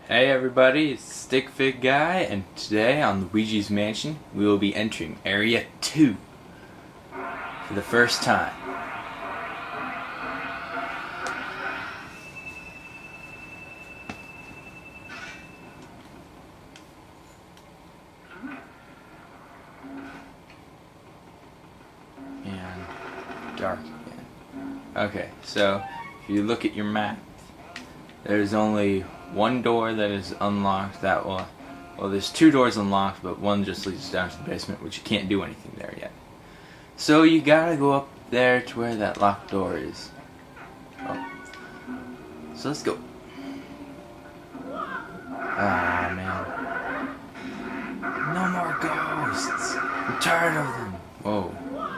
Hey everybody, it's Stick Fig Guy, and today on Luigi's Mansion we will be entering Area 2 for the first time. And dark again. Okay, so if you look at your map, there's only one door that is unlocked. Well, there's two doors unlocked, but one just leads down to the basement, which you can't do anything there yet. So you gotta go up there to where that locked door is. Oh. So let's go. Ah, man. No more ghosts. I'm tired of them. Whoa,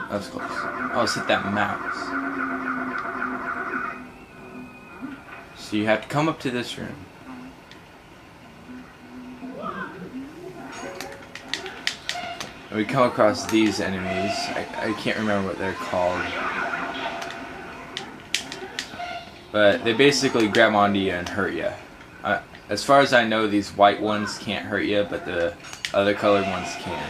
that was close. I almost hit that mouse. So you have to come up to this room. And we come across these enemies. I can't remember what they're called. But they basically grab onto you and hurt you. As far as I know, these white ones can't hurt you, but the other colored ones can.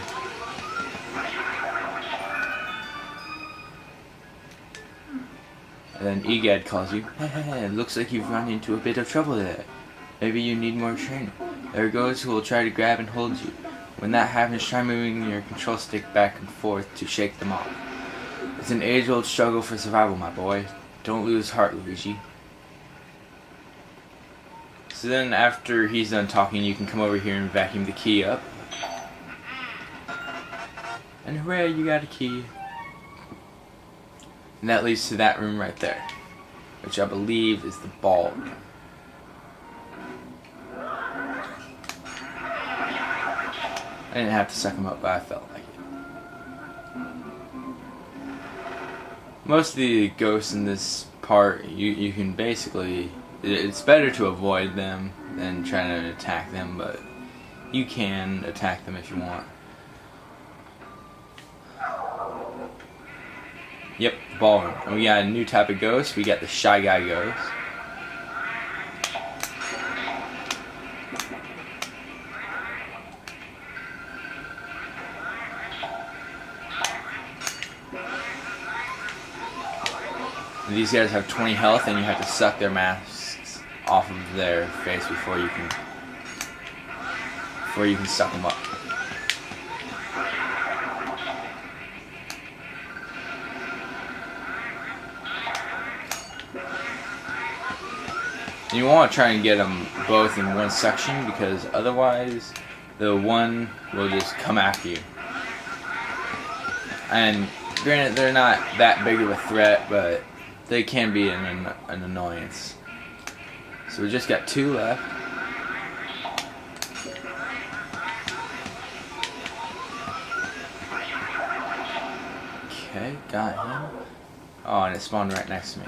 And then e.gadd calls you. Hey, it looks like you've run into a bit of trouble there. Maybe you need more training. There are ghosts who will try to grab and hold you. When that happens, try moving your control stick back and forth to shake them off. It's an age-old struggle for survival, my boy. Don't lose heart, Luigi. So then after he's done talking, you can come over here and vacuum the key up. And hooray, you got a key. And that leads to that room right there, which I believe is the ballroom. I didn't have to suck him up, but I felt like it. Most of the ghosts in this part, you can basically... It's better to avoid them than trying to attack them, but you can attack them if you want. Yep, ballroom. And we got a new type of ghost. We got the Shy Guy ghost. And these guys have 20 health, and you have to suck their masks off of their face before you can suck them up. And you want to try and get them both in one section, because otherwise the one will just come after you. And granted, they're not that big of a threat, but they can be an annoyance. So we just got two left. Okay, got him. Oh, and it spawned right next to me.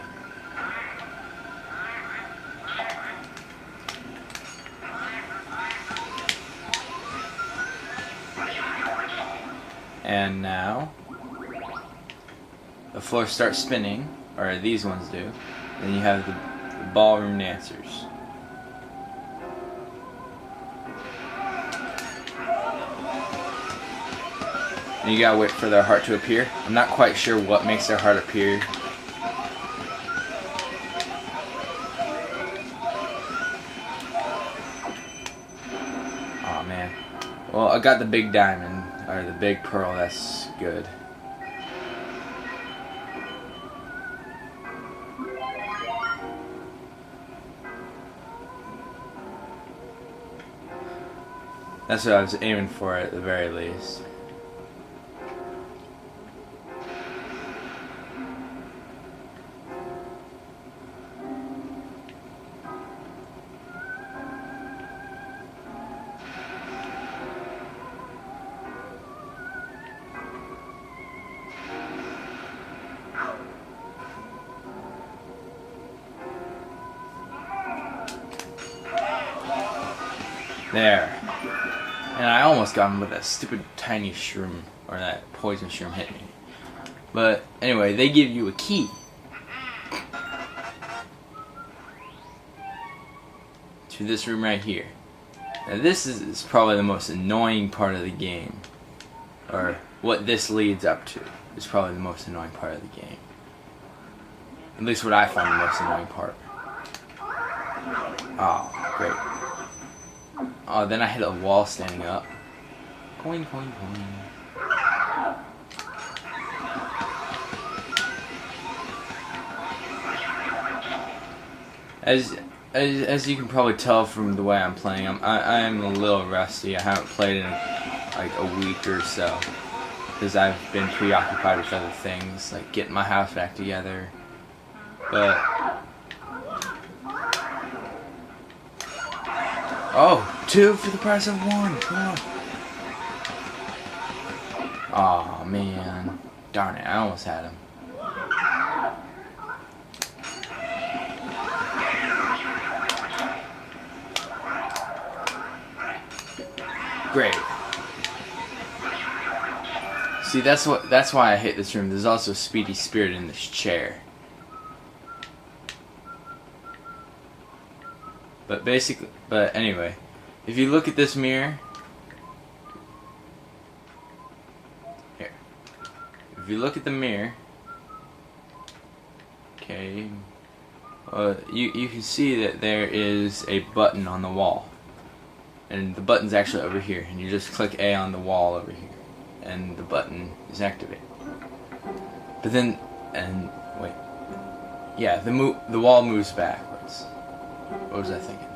And now the floor starts spinning, or these ones do. Then you have the ballroom dancers. And you gotta wait for their heart to appear. I'm not quite sure what makes their heart appear. Aw, man. Well, I got the big diamond, or the big pearl. That's good. That's what I was aiming for at the very least. There. And I almost got him with that stupid tiny shroom, or that poison shroom hit me. But anyway, they give you a key. To this room right here. Now this is probably the most annoying part of the game, or what this leads up to is probably the most annoying part of the game. At least what I find the most annoying part. Oh, great. Oh, then I hit a wall standing up. Coin, coin, coin. As you can probably tell from the way I'm playing, I am a little rusty. I haven't played in like a week or so because I've been preoccupied with other things, like getting my house back together. But oh, 2 for the price of 1. Come on. Aw, man. Darn it, I almost had him. Great. See, that's why I hate this room. There's also a speedy spirit in this chair. But anyway, if you look at this mirror, here. If you look at the mirror, okay, you can see that there is a button on the wall. And the button's actually over here, and you just click A on the wall over here, and the button is activated. But then, wait, yeah, the wall moves backwards. What was I thinking?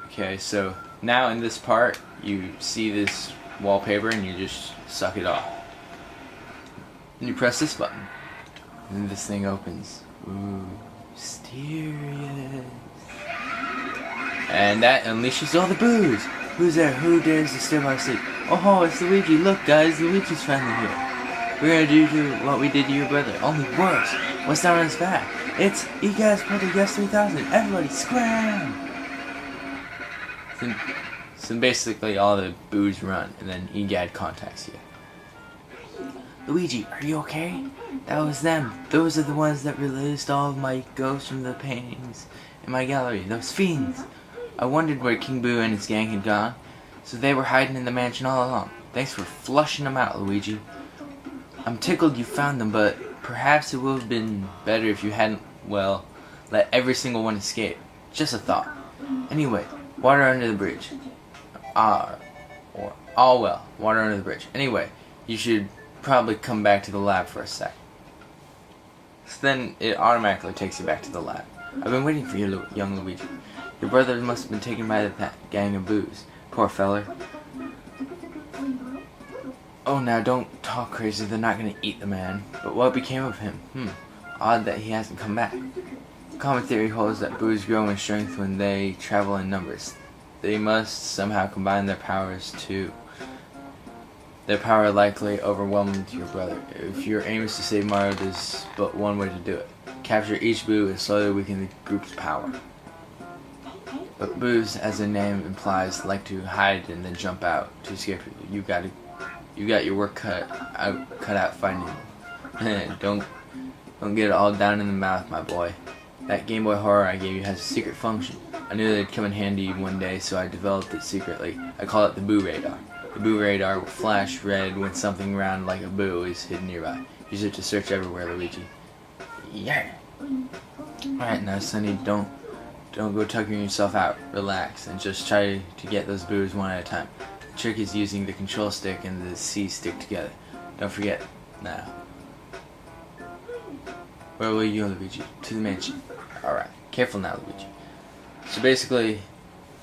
Okay, so now in this part, you see this wallpaper and you just suck it off. And you press this button. And this thing opens. Ooh, mysterious. And that unleashes all the booze. Who's there? Who dares to step out of sleep? Oh, it's Luigi. Look, guys, Luigi's finally here. We're gonna do what we did to your brother, only worse. What's down on his back? It's e.gadd's brother, yes 3000. Everybody scram! So basically all the booze run, and then e.gadd contacts you. Luigi, are you okay? That was them. Those are the ones that released all of my ghosts from the paintings in my gallery. Those fiends. I wondered where King Boo and his gang had gone, so they were hiding in the mansion all along. Thanks for flushing them out, Luigi. I'm tickled you found them, but perhaps it would have been better if you hadn't, well, let every single one escape. Just a thought. Anyway, water under the bridge. Well, water under the bridge. Anyway, you should probably come back to the lab for a sec. So then it automatically takes you back to the lab. I've been waiting for you, young Luigi. Your brother must have been taken by that gang of booze. Poor feller. Oh, now don't talk crazy. They're not gonna eat the man. But what became of him? Odd that he hasn't come back. Common theory holds that boos grow in strength when they travel in numbers. They must somehow combine their powers too. Their power likely overwhelming to your brother. If your aim is to save Mario, there's but one way to do it. Capture each boo and slowly weaken the group's power. But boos, as the name implies, like to hide and then jump out to escape. You got your work cut out fighting them. Don't get it all down in the mouth, my boy. That Game Boy horror I gave you has a secret function. I knew they'd come in handy one day, so I developed it secretly. I call it the Boo Radar. The Boo Radar will flash red when something round like a boo is hidden nearby. Use it to search everywhere, Luigi. Yeah. Alright, now Sonny, don't go tucking yourself out. Relax, and just try to get those boos one at a time. The trick is using the control stick and the C stick together. Don't forget. Now. Where will you go, Luigi? To the mansion. Alright. Careful now, Luigi. So basically,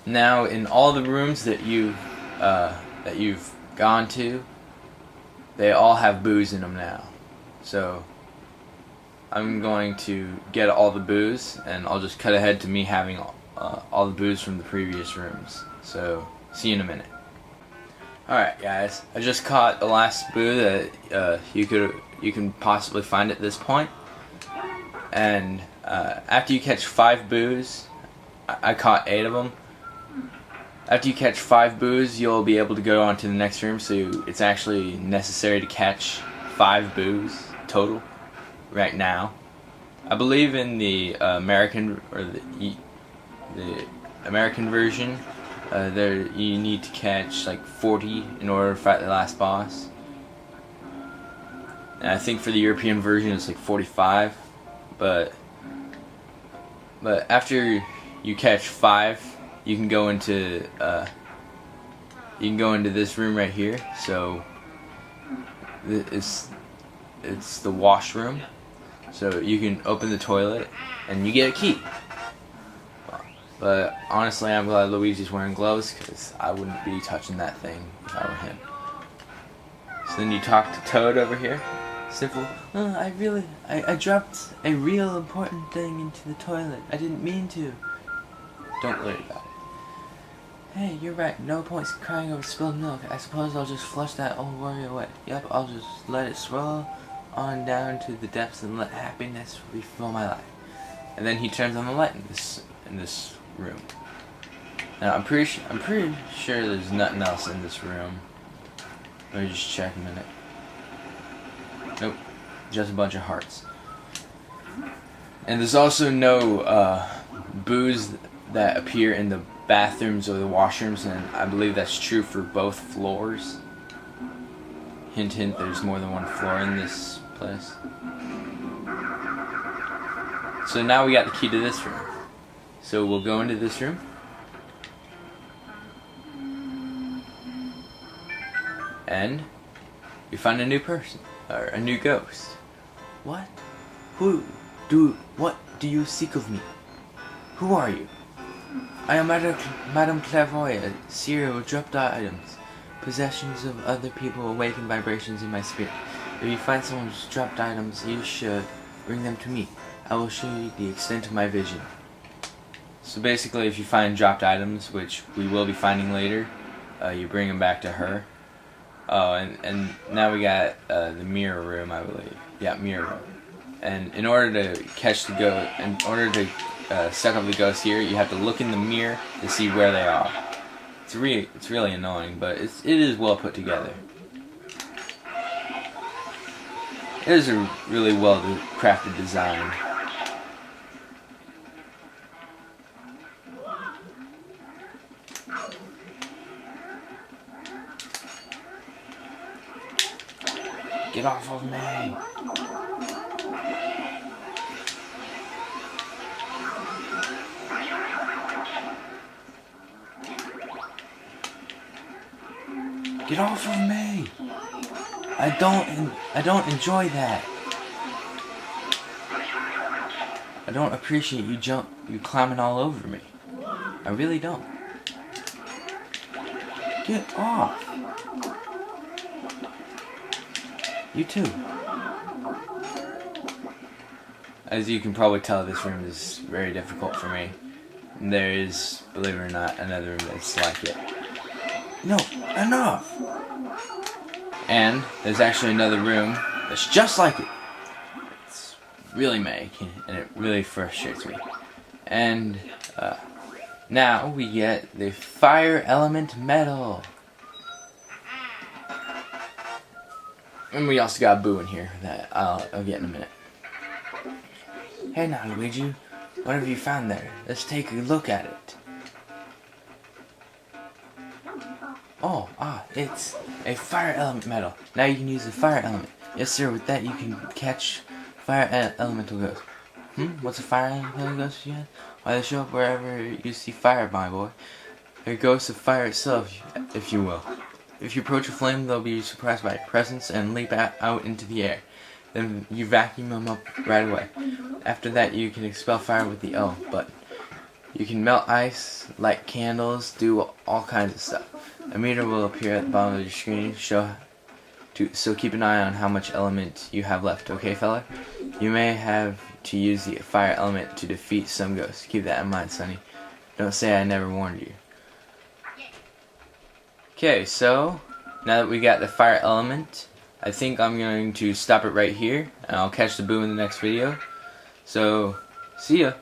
now in all the rooms that you've gone to, they all have boos in them now. So I'm going to get all the boos, and I'll just cut ahead to me having all the boos from the previous rooms. So see you in a minute. Alright guys, I just caught the last boo that you can possibly find at this point. And after you catch 5 boos, I caught 8 of them. After you catch 5 boos, you'll be able to go on to the next room. So it's actually necessary to catch 5 boos total right now. I believe in the American or the American version, there you need to catch like 40 in order to fight the last boss. And I think for the European version it's like 45, but after you catch 5, you can go into this room right here. So it's the washroom. So you can open the toilet and you get a key. But honestly, I'm glad Luigi's wearing gloves because I wouldn't be touching that thing if I were him. So then you talk to Toad over here. Simple. Oh, I dropped a real important thing into the toilet. I didn't mean to. Don't worry about it. Hey, you're right. No points crying over spilled milk. I suppose I'll just flush that old worry away. Yep, I'll just let it swirl on down to the depths and let happiness refill my life. And then he turns on the light in this room. Now I'm pretty sure there's nothing else in this room. Let me just check a minute. Nope, just a bunch of hearts. And there's also no boos that appear in the bathrooms or the washrooms, and I believe that's true for both floors. Hint hint, there's more than one floor in this place. So now we got the key to this room. So we'll go into this room. And we find a new person, or a new ghost. What? What do you seek of me? Who are you? I am Madame Clairvoyante, seer of dropped items. Possessions of other people awaken vibrations in my spirit. If you find someone's dropped items, you should bring them to me. I will show you the extent of my vision. So basically, if you find dropped items, which we will be finding later, you bring them back to her. Oh, and now we got the mirror room, I believe. Yeah, mirror room. And in order to catch the ghost, in order to suck up the ghost here, you have to look in the mirror to see where they are. It's really annoying, but it is well put together. It is a really well crafted design. Get off of me! Get off of me! I don't enjoy that. I don't appreciate you climbing all over me. I really don't. Get off! You too. As you can probably tell, this room is very difficult for me. And there is, believe it or not, another room that's like it. No, enough! And there's actually another room that's just like it. It's really making, and it really frustrates me. And now we get the fire element medal. And we also got Boo in here that I'll get in a minute. Hey now, Luigi, what have you found there? Let's take a look at it. Oh, it's a fire element medal. Now you can use the fire element. Yes, sir, with that you can catch fire elemental ghosts. What's a fire elemental ghost again? Why, they show up wherever you see fire, my boy. They're ghosts of fire itself, if you will. If you approach a flame, they'll be surprised by your presence and leap out into the air. Then you vacuum them up right away. After that, you can expel fire with the L button. You can melt ice, light candles, do all kinds of stuff. A meter will appear at the bottom of your screen, so keep an eye on how much element you have left, okay fella? You may have to use the fire element to defeat some ghosts. Keep that in mind, Sonny. Don't say I never warned you. Okay, so now that we got the fire element, I think I'm going to stop it right here, and I'll catch the Boo in the next video. So, see ya.